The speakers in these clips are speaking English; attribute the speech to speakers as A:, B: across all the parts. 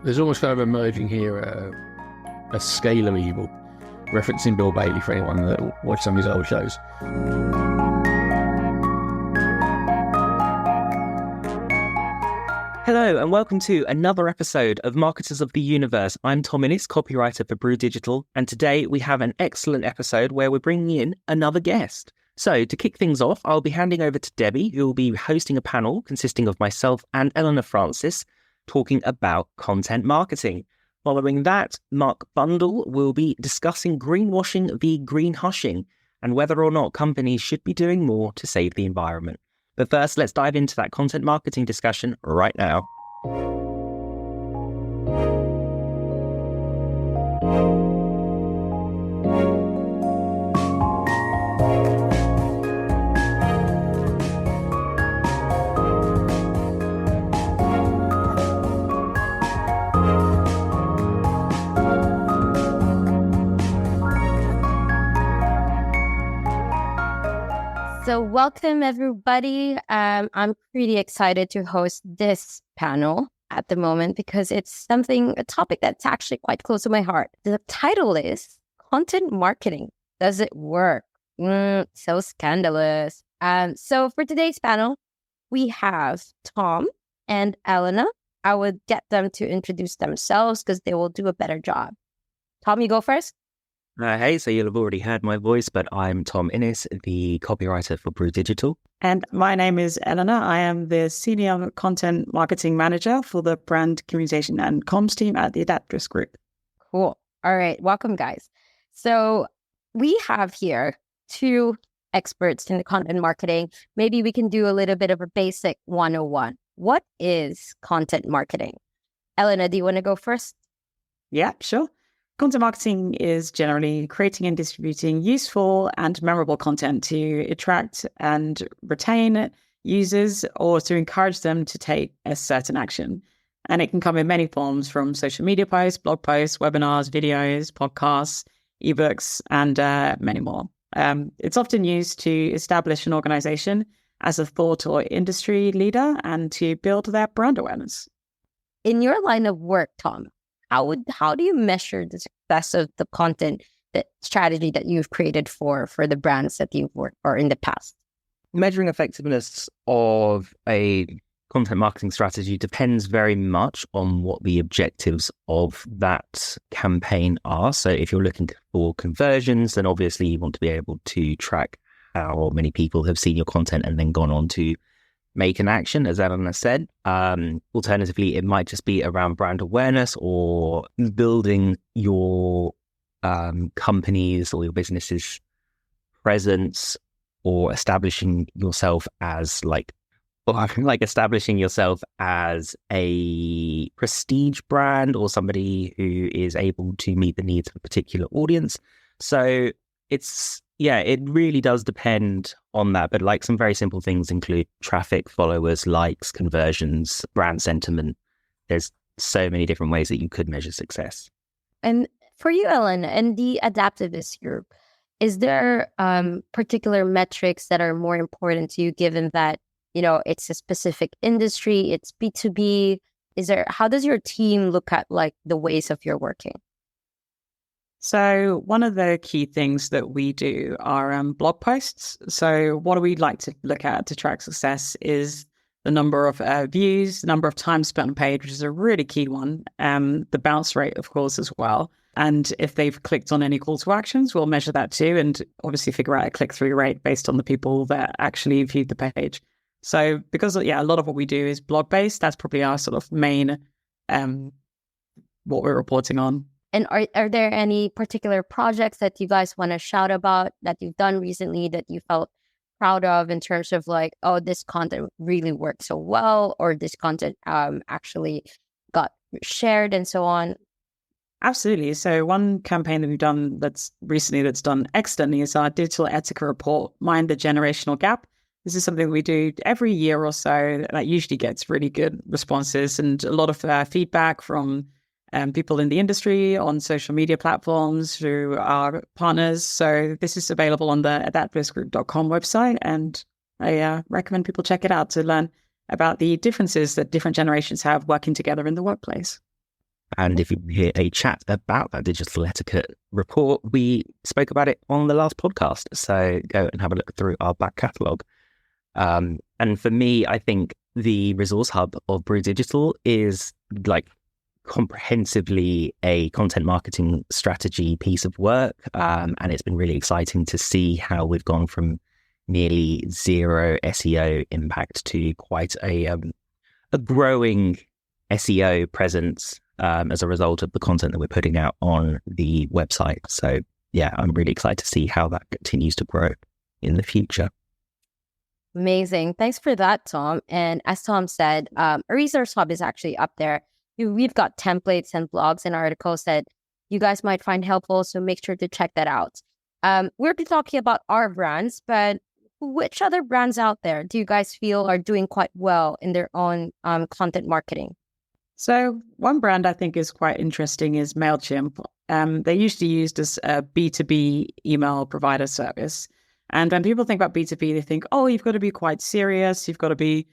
A: There's almost kind of emerging here a scale of evil, referencing Bill Bailey for anyone that watched some of his old shows.
B: Hello and welcome to another episode of Marketers of the Universe. I'm Tom Innes, copywriter for Brew Digital, and today we have an excellent episode where we're bringing in another guest. So to kick things off, I'll be handing over to Debbie, who will be hosting a panel consisting of myself and Eleanor Francis, talking about content marketing. Following that, Mark Bundle will be discussing greenwashing v greenhushing and whether or not companies should be doing more to save the environment. But first, let's dive into that content marketing discussion right now.
C: So welcome, everybody. I'm pretty excited to host this panel at the moment because it's a topic that's actually quite close to my heart. The title is Content Marketing. Does it work? So scandalous. So for today's panel, we have Tom and Elena. I would get them to introduce themselves because they will do a better job. Tom, you go first.
B: Hey, so you'll have already heard my voice, but I'm Tom Innes, the copywriter for Brew Digital.
D: And my name is Eleanor. I am the Senior Content Marketing Manager for the Brand Communication and Comms team at the Adaptress Group.
C: Cool. All right. Welcome, guys. So we have here two experts in the content marketing. Maybe we can do a little bit of a basic 101. What is content marketing? Eleanor, do you want to go first?
D: Yeah, sure. Content marketing is generally creating and distributing useful and memorable content to attract and retain users or to encourage them to take a certain action. And it can come in many forms, from social media posts, blog posts, webinars, videos, podcasts, ebooks, and many more. It's often used to establish an organization as a thought or industry leader and to build their brand awareness.
C: In your line of work, Tom, how do you measure the success of the content, the strategy that you've created for the brands that you've worked for in the past?
B: Measuring effectiveness of a content marketing strategy depends very much on what the objectives of that campaign are. So if you're looking for conversions, then obviously you want to be able to track how many people have seen your content and then gone on to make an action, as Eleanor said. Alternatively, it might just be around brand awareness or building your company's or your business's presence, or establishing yourself as establishing yourself as a prestige brand or somebody who is able to meet the needs of a particular audience. So it really does depend on that. But like some very simple things include traffic, followers, likes, conversions, brand sentiment. There's so many different ways that you could measure success.
C: And for you, Ellen, and the Adaptivist Group, is there particular metrics that are more important to you, given that, it's a specific industry, it's B2B? How does your team look at the ways of your working?
D: So one of the key things that we do are blog posts. So what we like to look at to track success is the number of views, the number of time spent on page, which is a really key one. The bounce rate, of course, as well. And if they've clicked on any call to actions, we'll measure that too, and obviously figure out a click-through rate based on the people that actually viewed the page. So because, a lot of what we do is blog-based, that's probably our sort of main, what we're reporting on.
C: And are there any particular projects that you guys want to shout about that you've done recently that you felt proud of in terms of this content really worked so well, or this content actually got shared and so on?
D: Absolutely. So one campaign that we've done that's done excellently is our digital etiquette report, Mind the Generational Gap. This is something we do every year or so that usually gets really good responses and a lot of feedback from people in the industry, on social media platforms, through our partners. So this is available on the adaptressgroup.com website, and I recommend people check it out to learn about the differences that different generations have working together in the workplace.
B: And if you hear a chat about that digital etiquette report, we spoke about it on the last podcast. So go and have a look through our back catalogue. And for me, I think the resource hub of Brew Digital is like comprehensively a content marketing strategy piece of work. And it's been really exciting to see how we've gone from nearly zero SEO impact to quite a growing SEO presence as a result of the content that we're putting out on the website. So yeah, I'm really excited to see how that continues to grow in the future.
C: Amazing. Thanks for that, Tom. And as Tom said, a resource hub is actually up there. We've got templates and blogs and articles that you guys might find helpful, so make sure to check that out. We're talking about our brands, but which other brands out there do you guys feel are doing quite well in their own content marketing?
D: So one brand I think is quite interesting is MailChimp. They're usually used as a B2B email provider service. And when people think about B2B, they think, oh, you've got to be quite serious. You've got to be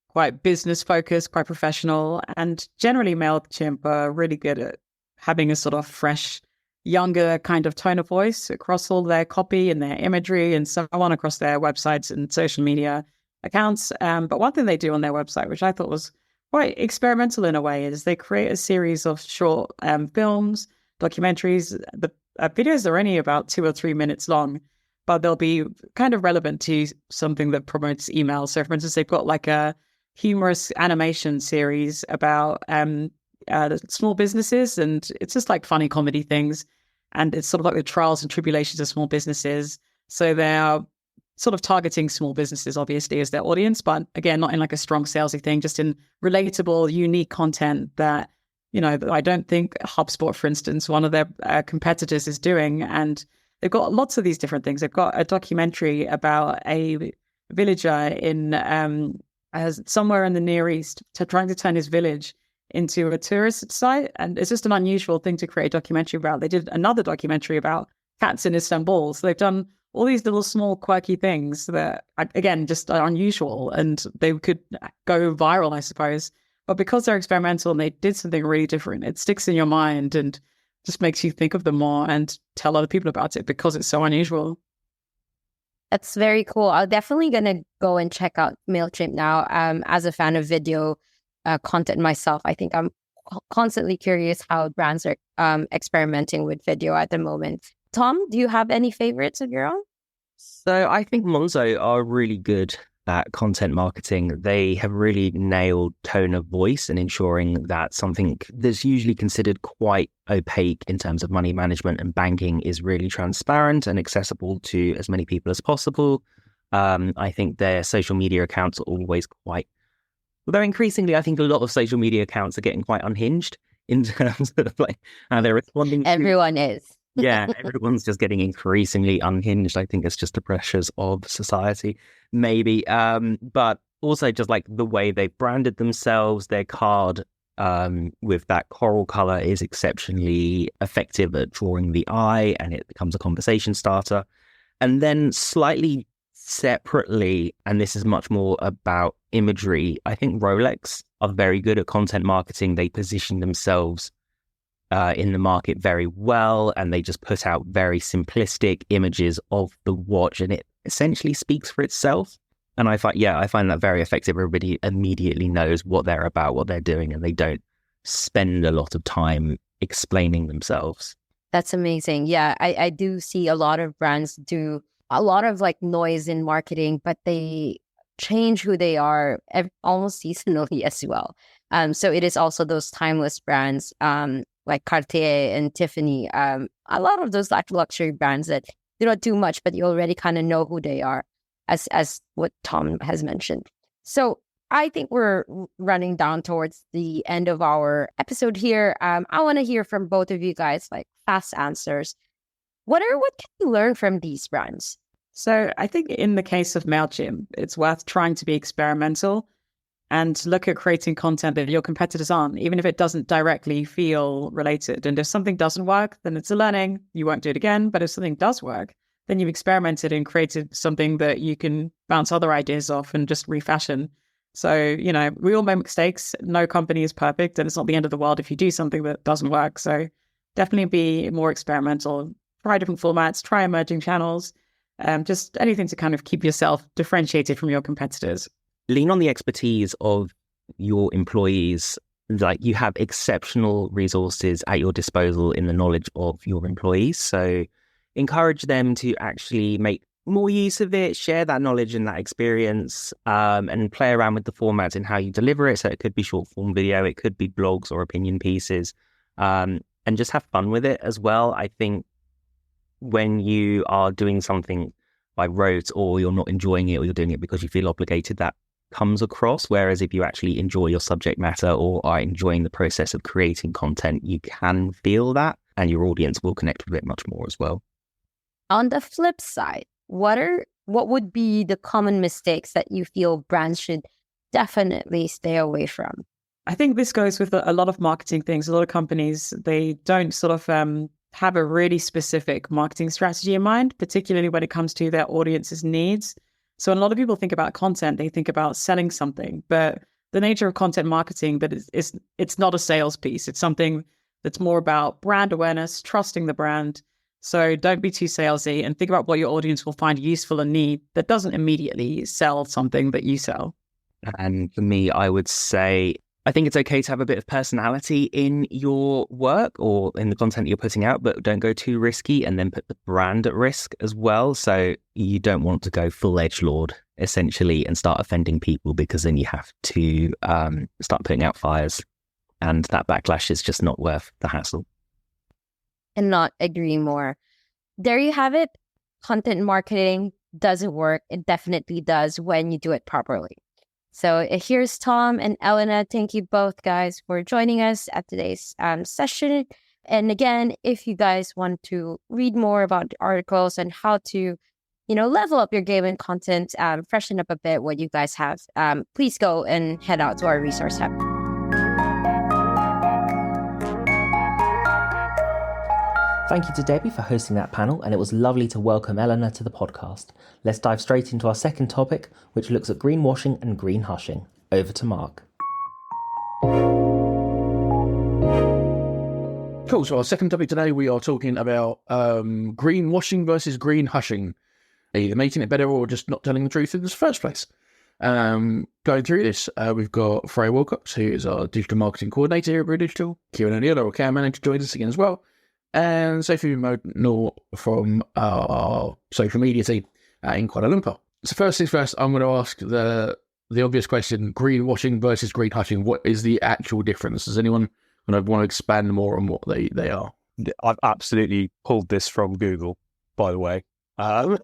D: quite business focused, quite professional. And generally MailChimp are really good at having a sort of fresh, younger kind of tone of voice across all their copy and their imagery and so on across their websites and social media accounts. But one thing they do on their website, which I thought was quite experimental in a way, is they create a series of short films, documentaries. The videos are only about 2 or 3 minutes long, but they'll be kind of relevant to something that promotes email. So for instance, they've got like a humorous animation series about small businesses, and it's just like funny comedy things. And it's sort of like the trials and tribulations of small businesses. So they're sort of targeting small businesses, obviously, as their audience, but again, not in like a strong salesy thing, just in relatable, unique content that, you know, I don't think HubSpot, for instance, one of their competitors is doing. And they've got lots of these different things. They've got a documentary about a villager in somewhere in the Near East trying to turn his village into a tourist site. And it's just an unusual thing to create a documentary about. They did another documentary about cats in Istanbul. So they've done all these little small quirky things that, again, just are unusual and they could go viral, I suppose. But because they're experimental and they did something really different, it sticks in your mind and just makes you think of them more and tell other people about it because it's so unusual.
C: That's very cool. I'm definitely going to go and check out MailChimp now. As a fan of video content myself, I think I'm constantly curious how brands are experimenting with video at the moment. Tom, do you have any favorites of your own?
B: So I think Monzo are really good at content marketing. They have really nailed tone of voice and ensuring that something that's usually considered quite opaque in terms of money management and banking is really transparent and accessible to as many people as possible. I think their social media accounts are always quite, although increasingly I think a lot of social media accounts are getting quite unhinged in terms of like how they're responding.
C: Everyone is.
B: Yeah, everyone's just getting increasingly unhinged. I think it's just the pressures of society, maybe. But also just like the way they branded themselves, their card with that coral color is exceptionally effective at drawing the eye, and it becomes a conversation starter. And then slightly separately, and this is much more about imagery, I think Rolex are very good at content marketing. They position themselves in the market very well, and they just put out very simplistic images of the watch, and it essentially speaks for itself. And I find that very effective. Everybody immediately knows what they're about, what they're doing, and they don't spend a lot of time explaining themselves.
C: That's amazing. Yeah, I do see a lot of brands do a lot of like noise in marketing, but they change who they are almost seasonally as well. So it is also those timeless brands like Cartier and Tiffany. A lot of those like luxury brands that they don't do much, but you already kind of know who they are, as what Tom has mentioned. So I think we're running down towards the end of our episode here. I want to hear from both of you guys, like fast answers. What can you learn from these brands?
D: So I think in the case of MailChimp, it's worth trying to be experimental and look at creating content that your competitors aren't, even if it doesn't directly feel related. And if something doesn't work, then it's a learning. You won't do it again. But if something does work, then you've experimented and created something that you can bounce other ideas off and just refashion. So, we all make mistakes. No company is perfect, and it's not the end of the world if you do something that doesn't work. So definitely be more experimental, try different formats, try emerging channels, just anything to kind of keep yourself differentiated from your competitors.
B: Lean on the expertise of your employees. Like, you have exceptional resources at your disposal in the knowledge of your employees. So encourage them to actually make more use of it, share that knowledge and that experience, and play around with the formats and how you deliver it. So it could be short form video, it could be blogs or opinion pieces, and just have fun with it as well. I think when you are doing something by rote, or you're not enjoying it, or you're doing it because you feel obligated, that comes across. Whereas if you actually enjoy your subject matter or are enjoying the process of creating content, you can feel that, and your audience will connect with it much more as well.
C: On the flip side, what would be the common mistakes that you feel brands should definitely stay away from?
D: I think this goes with a lot of marketing things. A lot of companies, they don't sort of have a really specific marketing strategy in mind, particularly when it comes to their audience's needs. So when a lot of people think about content, they think about selling something, but the nature of content marketing, that it's not a sales piece. It's something that's more about brand awareness, trusting the brand. So don't be too salesy, and think about what your audience will find useful and need that doesn't immediately sell something that you sell.
B: And for me, I would say, I think it's okay to have a bit of personality in your work or in the content you're putting out, but don't go too risky and then put the brand at risk as well. So you don't want to go full edgelord, essentially, and start offending people, because then you have to start putting out fires, and that backlash is just not worth the hassle.
C: And not agree more. There you have it. Content marketing doesn't work. It definitely does when you do it properly. So here's Tom and Elena. Thank you both, guys, for joining us at today's session. And again, if you guys want to read more about the articles and how to, level up your game and content, freshen up a bit what you guys have, please go and head out to our resource hub.
E: Thank you to Debbie for hosting that panel, and it was lovely to welcome Eleanor to the podcast. Let's dive straight into our second topic, which looks at greenwashing and green hushing. Over to Mark.
A: Cool. So our second topic today, we are talking about greenwashing versus green hushing, either making it better or just not telling the truth in the first place. Going through this, we've got Freya Wilcox, who is our digital marketing coordinator here at Brew Digital. Kieran O'Neill, our account manager, joins us again as well. And Sophie Modnor from our social media team in Kuala Lumpur. So first things first, I'm going to ask the obvious question: greenwashing versus green hushing. What is the actual difference? Does anyone want to expand more on what they are?
F: I've absolutely pulled this from Google, by the way. But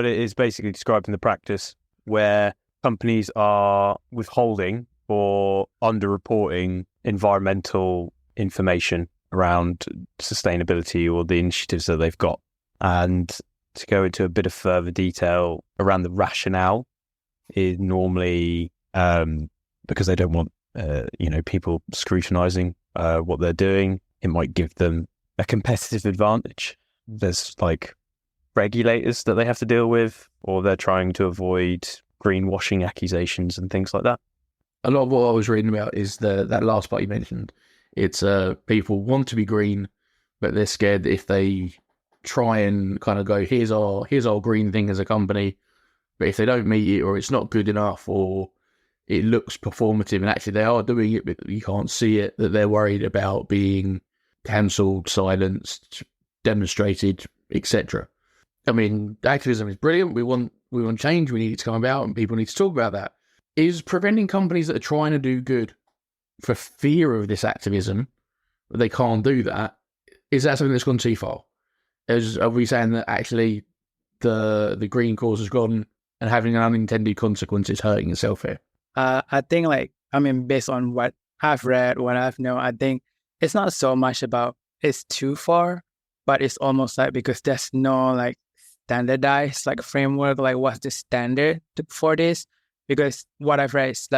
F: it is basically describing the practice where companies are withholding or underreporting environmental information around sustainability or the initiatives that they've got. And to go into a bit of further detail around the rationale, is normally because they don't want people scrutinizing what they're doing. It might give them a competitive advantage. There's like regulators that they have to deal with, or they're trying to avoid greenwashing accusations and things like that.
A: A lot of what I was reading about is that last part you mentioned. It's people want to be green, but they're scared that if they try and kind of go, here's our green thing as a company, but if they don't meet it, or it's not good enough, or it looks performative, and actually they are doing it, but you can't see it, that they're worried about being cancelled, silenced, demonstrated, etc. I mean, activism is brilliant. We want change. We need it to come about, and people need to talk about that. Is preventing companies that are trying to do good for fear of this activism, they can't do that? Is that something that's gone too far? Are we saying that actually the green cause has gone and having an unintended consequence is hurting itself here?
G: I think based on what I've read, what I've known, I think it's not so much about it's too far, but it's almost like because there's no standardized framework, what's the standard for this? Because what I've read is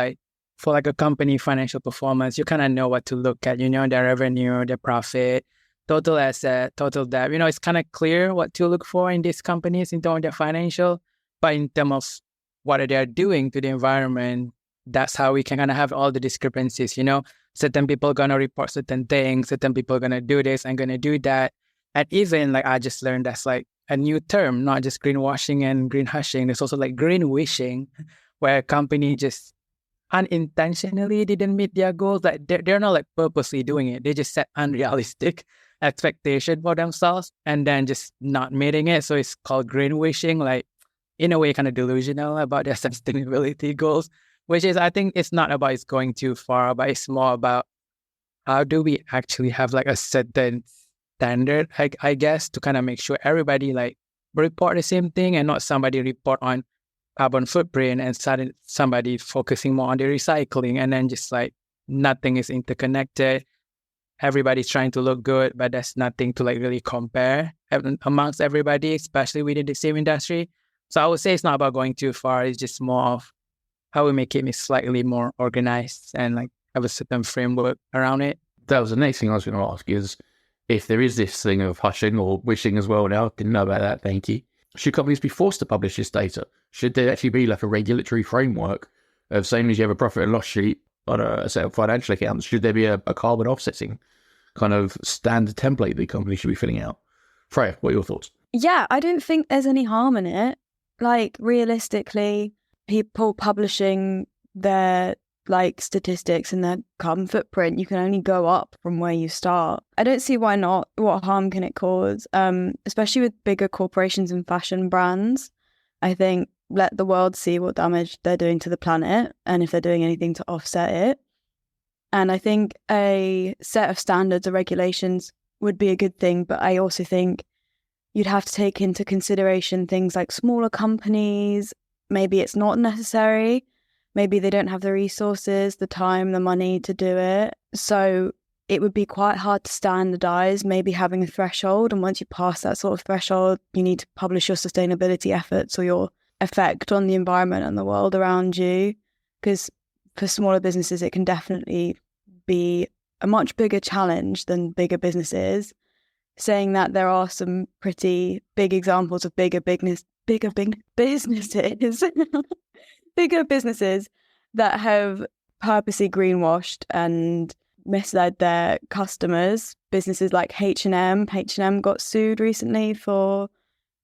G: for a company financial performance, you kind of know what to look at, their revenue, their profit, total asset, total debt. It's kind of clear what to look for in these companies in terms of their financial, but in terms of what they are doing to the environment, that's how we can kind of have all the discrepancies, certain people going to report certain things, certain people going to do this and going to do that. And even like I just learned that's like a new term, not just greenwashing and greenwashing. There's also like greenwashing, where a company just unintentionally didn't meet their goals. Like they're not like purposely doing it. They just set unrealistic expectation for themselves and then just not meeting it. So it's called greenwashing, like in a way kind of delusional about their sustainability goals, which is, I think it's not about it's going too far, but it's more about how do we actually have like a certain standard, I guess, to kind of make sure everybody like report the same thing and not somebody report on carbon footprint and somebody focusing more on the recycling, and then just like nothing is interconnected. Everybody's trying to look good, but there's nothing to like really compare amongst everybody, especially within the same industry. So I would say it's not about going too far. It's just more of how we make it slightly more organized and like have a certain framework around it.
A: That was the next thing I was going to ask, is if there is this thing of hushing or wishing as well now, didn't know about that, thank you. Should companies be forced to publish this data? Should there actually be like a regulatory framework of, same as you have a profit and loss sheet on a set of financial accounts, should there be a carbon offsetting kind of standard template that companies should be filling out? Freya, what are your thoughts?
H: Yeah, I don't think there's any harm in it. Like, realistically, people publishing their like statistics and their carbon footprint, you can only go up from where you start. I don't see why not. What harm can it cause? Especially with bigger corporations and fashion brands. I think let the world see what damage they're doing to the planet and if they're doing anything to offset it. And I think a set of standards or regulations would be a good thing, but I also think you'd have to take into consideration things like smaller companies. Maybe it's not necessary. Maybe they don't have the resources, the time, the money to do it. So it would be quite hard to standardize, maybe having a threshold. And once you pass that sort of threshold, you need to publish your sustainability efforts or your effect on the environment and the world around you. Because for smaller businesses, it can definitely be a much bigger challenge than bigger businesses. Saying that, there are some pretty big examples of bigger businesses bigger businesses that have purposely greenwashed and misled their customers. Businesses like H&M got sued recently for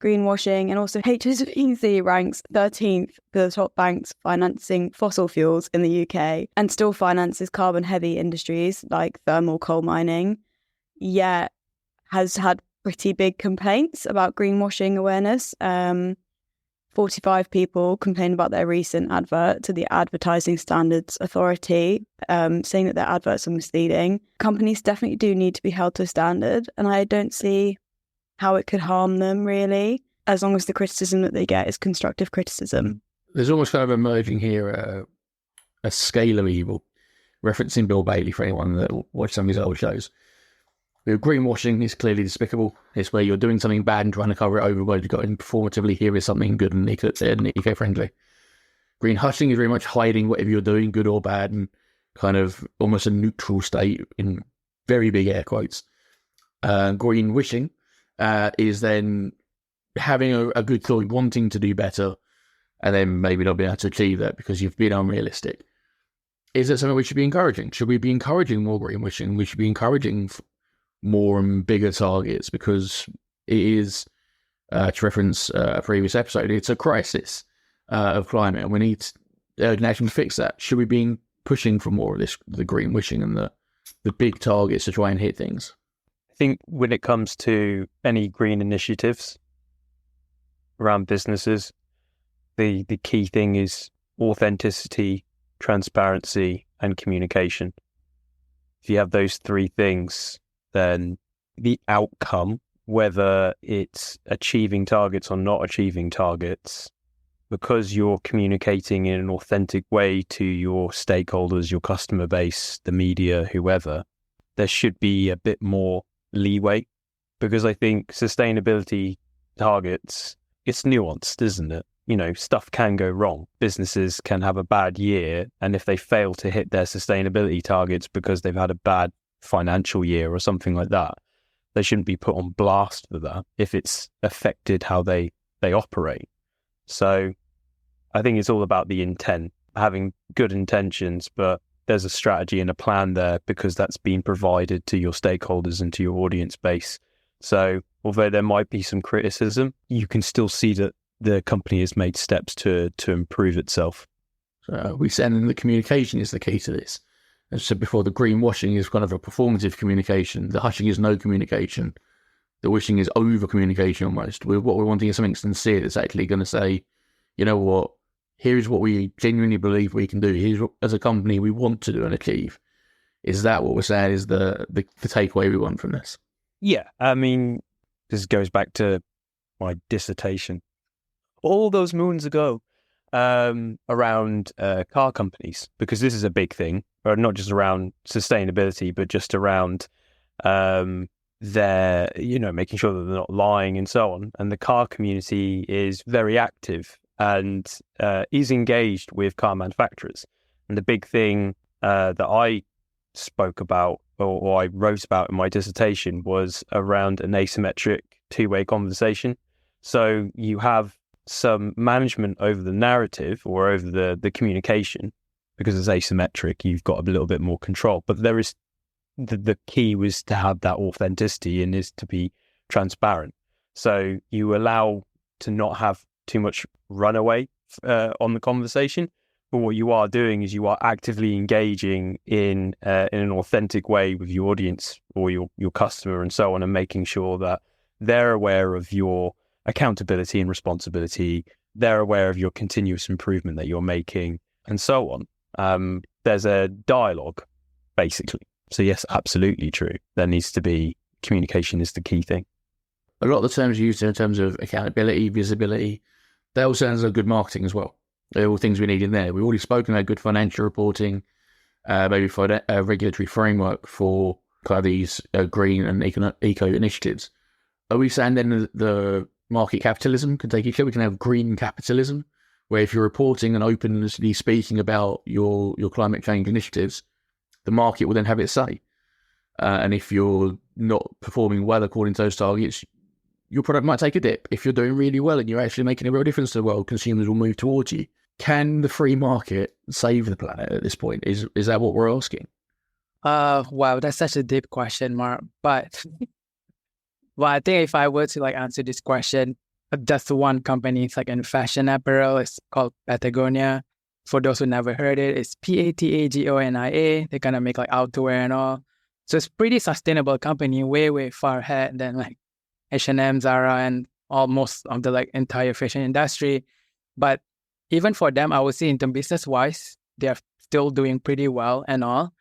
H: greenwashing, and also HSBC ranks 13th for the top banks financing fossil fuels in the UK and still finances carbon heavy industries like thermal coal mining, yet has had pretty big complaints about greenwashing awareness. 45 people complained about their recent advert to the Advertising Standards Authority, saying that their adverts are misleading. Companies definitely do need to be held to a standard, and I don't see how it could harm them, really, as long as the criticism that they get is constructive criticism.
A: There's almost kind of emerging here a scale of evil, referencing Bill Bailey for anyone that watched some of his old shows. Greenwashing is clearly despicable. It's where you're doing something bad and trying to cover it over, but you've got to performatively, here is something good and eco-friendly. Green hushing is very much hiding whatever you're doing, good or bad, and kind of almost a neutral state in very big air quotes. Green wishing is then having a good thought, wanting to do better, and then maybe not being able to achieve that because you've been unrealistic. Is that something we should be encouraging? Should we be encouraging more green wishing? We should be encouraging more and bigger targets, because it is, to reference a previous episode, it's a crisis of climate, and we need urgent action to fix that. Should we be pushing for more of this, the green wishing and the big targets to try and hit things?
F: I think when it comes to any green initiatives around businesses, the key thing is authenticity, transparency, and communication. If you have those three things, then the outcome, whether it's achieving targets or not achieving targets, because you're communicating in an authentic way to your stakeholders, your customer base, the media, whoever, there should be a bit more leeway. Because I think sustainability targets, it's nuanced, isn't it? You know, stuff can go wrong. Businesses can have a bad year, and if they fail to hit their sustainability targets because they've had a bad financial year or something like that, they shouldn't be put on blast for that if it's affected how they operate. So I think it's all about the intent, having good intentions, but there's a strategy and a plan there because that's been provided to your stakeholders and to your audience base. So although there might be some criticism, you can still see that the company has made steps to improve itself.
A: So we said the communication is the key to this. As I said before, the greenwashing is kind of a performative communication. The hushing is no communication. The wishing is over communication almost. What we're wanting is something sincere that's actually going to say, you know what, here's what we genuinely believe we can do. Here's what, as a company, we want to do and achieve. Is that what we're saying is the takeaway we want from this?
F: Yeah, I mean, this goes back to my dissertation all those moons ago around car companies, because this is a big thing, or not just around sustainability, but just around their, making sure that they're not lying and so on. And the car community is very active and is engaged with car manufacturers. And the big thing that I spoke about or I wrote about in my dissertation was around an asymmetric two-way conversation. So you have some management over the narrative or over the communication, because it's asymmetric, you've got a little bit more control. But there is the key was to have that authenticity and is to be transparent. So you allow to not have too much runaway on the conversation. But what you are doing is you are actively engaging in an authentic way with your audience or your customer and so on, and making sure that they're aware of your accountability and responsibility. They're aware of your continuous improvement that you're making and so on. There's a dialogue, basically. So yes, absolutely true. There needs to be communication is the key thing.
A: A lot of the terms used in terms of accountability, visibility, they all sound like good marketing as well. They're all things we need in there. We've already spoken about good financial reporting, maybe for a regulatory framework for kind of these green and eco initiatives. Are we saying then the market capitalism can take each other? We can have green capitalism, where if you're reporting and openly speaking about your climate change initiatives, the market will then have its say. And if you're not performing well according to those targets, your product might take a dip. If you're doing really well and you're actually making a real difference to the world, consumers will move towards you. Can the free market save the planet at this point? Is that what we're asking?
G: Wow, that's such a deep question, Mark. But well, I think if I were to answer this question, just one company, it's in fashion apparel. It's called Patagonia. For those who never heard it, it's Patagonia. They kind of make outerwear and all. So it's pretty sustainable company, way far ahead than H&M, Zara, and almost of the entire fashion industry. But even for them, I would say in terms business-wise, they're still doing pretty well and all.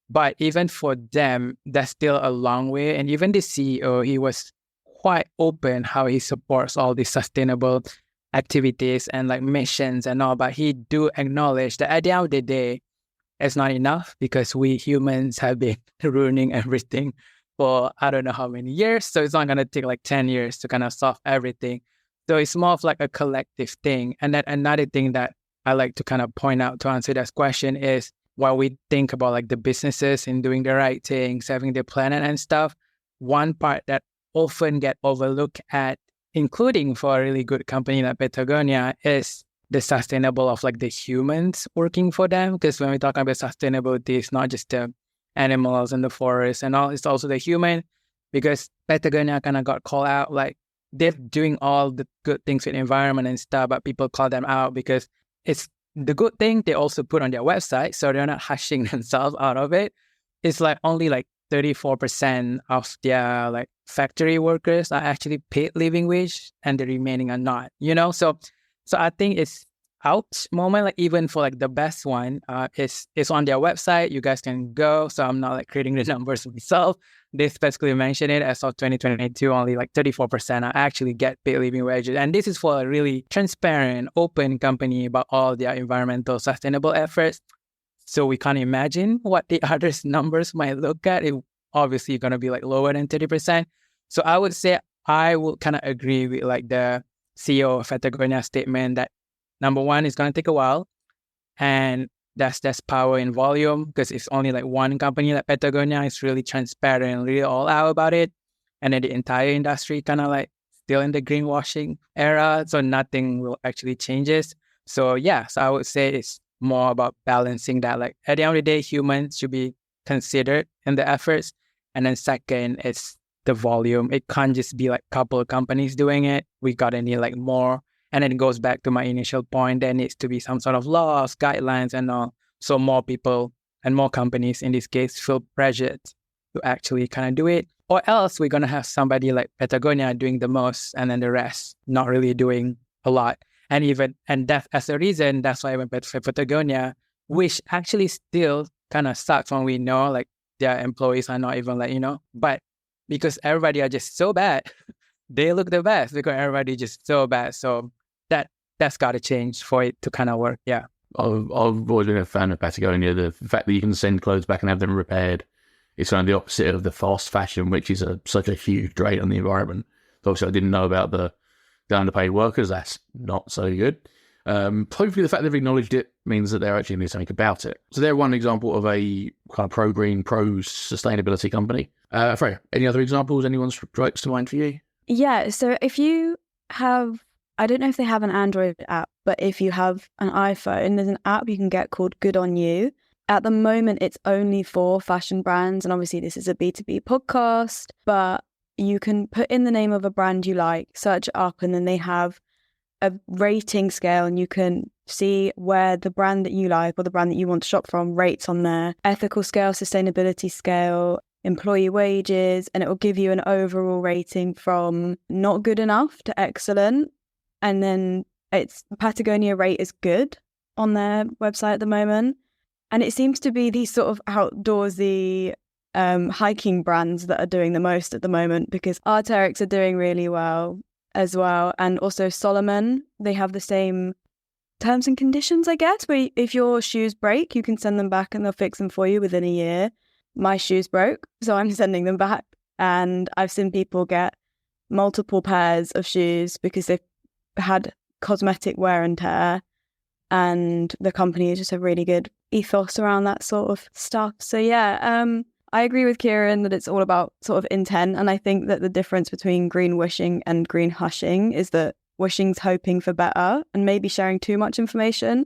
G: But even for them, that's still a long way. And even the CEO, he was quite open how he supports all these sustainable activities and missions and all. But he do acknowledge that at the end of the day, it's not enough, because we humans have been ruining everything for I don't know how many years. So it's not going to take 10 years to kind of solve everything. So it's more of a collective thing. And then another thing that I like to kind of point out to answer that question is, while we think about the businesses and doing the right thing, saving the planet and stuff, one part that often get overlooked at, including for a really good company like Patagonia, is the sustainable of the humans working for them. Because when we talk about sustainability, it's not just the animals and the forest and all, it's also the human. Because Patagonia kind of got called out they're doing all the good things with the environment and stuff, but people call them out because it's the good thing they also put on their website, so they're not hushing themselves out of it. It's only 34% of their factory workers are actually paid living wage, and the remaining are not. So I think it's out moment. Even for the best one, it's on their website. You guys can go. So I'm not creating the numbers myself. They specifically mention it as of 2022, only 34% are actually get paid living wages. And this is for a really transparent, open company about all their environmental sustainable efforts. So we can't imagine what the other numbers might look at. It obviously going to be lower than 30%. So I would say I would kind of agree with the CEO of Patagonia statement that number one, it's going to take a while. And that's power in volume, because it's only one company like Patagonia is really transparent and really all out about it. And then the entire industry kind of still in the greenwashing era. So nothing will actually change it. So so I would say it's more about balancing that. Like at the end of the day, humans should be considered in the efforts. And then second, it's the volume. It can't just be like a couple of companies doing it. We gotta need like more. And then it goes back to my initial point. There needs to be some sort of laws, guidelines, and all. So more people and more companies in this case feel pressured to actually kind of do it. Or else we're gonna have somebody like Patagonia doing the most, and then the rest not really doing a lot. And that as a reason, that's why I went for Patagonia, which actually still kind of sucks when we know like their employees are not even like, but because everybody are just so bad, they look the best because everybody just so bad. So that's got to change for it to kind of work. Yeah.
A: I've always been a fan of Patagonia. The fact that you can send clothes back and have them repaired, it's kind of the opposite of the fast fashion, which is such a huge drain on the environment. So obviously I didn't know about the underpaid workers. That's not so good. Hopefully the fact they've acknowledged it means that they're actually doing something about it. So they're one example of a kind of pro-green, pro-sustainability company. Freya, any other examples? Anyone strikes to mind for you?
H: Yeah, so if you have, I don't know if they have an Android app, but if you have an iPhone, there's an app you can get called Good On You. At the moment, it's only for fashion brands. And obviously this is a B2B podcast, but you can put in the name of a brand you like, search it up, and then they have a rating scale, and you can see where the brand that you like or the brand that you want to shop from rates on their ethical scale, sustainability scale, employee wages, and it will give you an overall rating from not good enough to excellent. And then it's Patagonia rate is good on their website at the moment. And it seems to be these sort of outdoorsy hiking brands that are doing the most at the moment, because Arc'teryx are doing really well as well. And also Solomon, they have the same terms and conditions, I guess, where if your shoes break, you can send them back and they'll fix them for you within a year. My shoes broke, so I'm sending them back. And I've seen people get multiple pairs of shoes because they've had cosmetic wear and tear. And the company is just a really good ethos around that sort of stuff. So yeah, I agree with Kieran that it's all about sort of intent. And I think that the difference between greenwashing and green hushing is that wishing's hoping for better and maybe sharing too much information,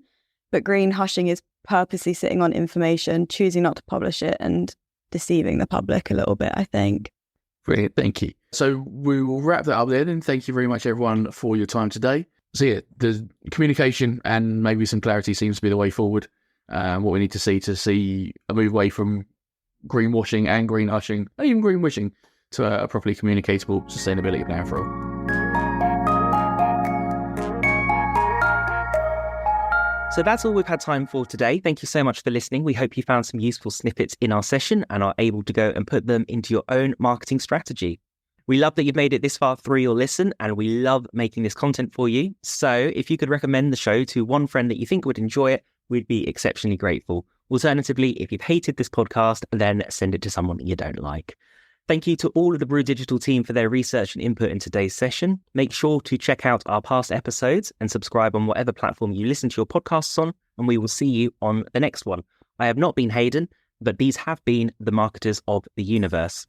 H: but green hushing is purposely sitting on information, choosing not to publish it and deceiving the public a little bit, I think.
A: Brilliant, thank you. So we will wrap that up there then. Thank you very much, everyone, for your time today. So yeah, the communication and maybe some clarity seems to be the way forward. What we need to see a move away from greenwashing and green hushing, not even green wishing, to a properly communicatable sustainability plan for all.
B: So that's all we've had time for today. Thank you so much for listening. We hope you found some useful snippets in our session and are able to go and put them into your own marketing strategy. We love that you've made it this far through your listen, and we love making this content for you. So if you could recommend the show to one friend that you think would enjoy it, we'd be exceptionally grateful. Alternatively, if you've hated this podcast, then send it to someone you don't like. Thank you to all of the Brew Digital team for their research and input in today's session. Make sure to check out our past episodes and subscribe on whatever platform you listen to your podcasts on, and we will see you on the next one. I have not been Hayden, but these have been the marketers of the universe.